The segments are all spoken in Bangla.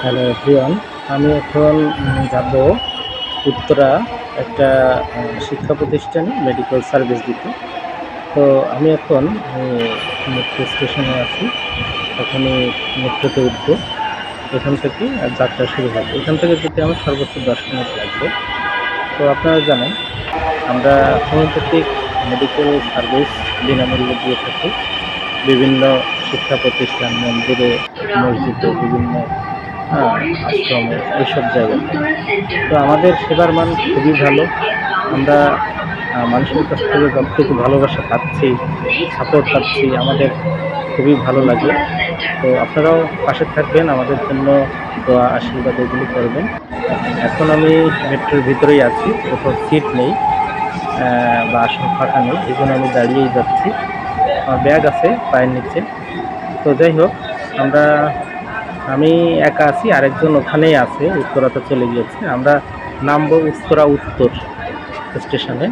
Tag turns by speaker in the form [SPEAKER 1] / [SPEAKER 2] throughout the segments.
[SPEAKER 1] হ্যালো এভরিওয়ান, আমি এখন যাব উত্তরা একটা শিক্ষা প্রতিষ্ঠানে মেডিকেল সার্ভিস দিতে। তো আমি এখন মেট্রো স্টেশনে আছি। এখনই মেট্রোতে উঠবো। এখান থেকে যাত্রা শুরু হবে। এখান থেকে যেতে আমার সর্বোচ্চ 10 মিনিট লাগবে। তো আপনারা জানেন আমরা হোমিওপ্যাথিক মেডিকেল সার্ভিস বিনামূল্যে দিয়ে থাকি বিভিন্ন শিক্ষা প্রতিষ্ঠান, মন্দিরে, মসজিদে, বিভিন্ন আশ্রমে, এইসব জায়গাতে। তো আমাদের সেবার মান খুবই ভালো। আমরা মানুষের কাছ থেকে যতটুকু ভালোবাসা পাচ্ছি, সাপোর্ট পাচ্ছি, আমাদের খুবই ভালো লাগে। তো আপনারাও পাশে থাকবেন, আমাদের জন্য দোয়া আশীর্বাদ এগুলো করবেন। এখন আমি মেট্রোর ভিতরেই আছি, কোথাও সিট নেই বা আসন ফাঁকা নেই, এই জন্য আমি দাঁড়িয়েই যাচ্ছি। আমার ব্যাগ আছে পায়ের নিচে। তো যাই হোক, আমি একা আছি, আরেকজন ওখানেই আছে, উত্তরাতে চলে গিয়েছে। আমরা নামবো উত্তরা উত্তর স্টেশনে।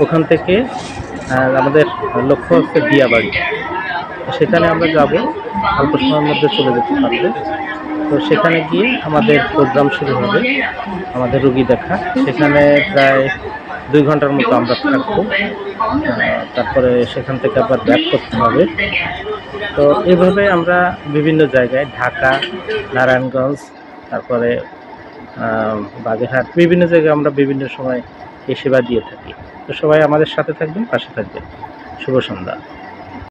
[SPEAKER 1] ওখান থেকে আমাদের লক্ষ্য হচ্ছে দিয়াবাড়ি। সেখানে আমরা যাব, অল্প সময়ের মধ্যে চলে যেতে পারবো। তো সেখানে গিয়ে আমাদের প্রোগ্রাম শুরু হবে, আমাদের রুগী দেখা। সেখানে প্রায় 2 ঘন্টার মতো আমরা থাকবো। তারপরে সেখান থেকে আবার ব্যাক করতে হবে। তো এভাবে আমরা বিভিন্ন জায়গায়, ঢাকা, নারায়ণগঞ্জ, তারপরে বাগেরহাট, বিভিন্ন জায়গায় আমরা বিভিন্ন সময় এই সেবা দিয়ে থাকি। তো সবাই আমাদের সাথে থাকবেন, পাশে থাকবেন। শুভ সন্ধ্যা।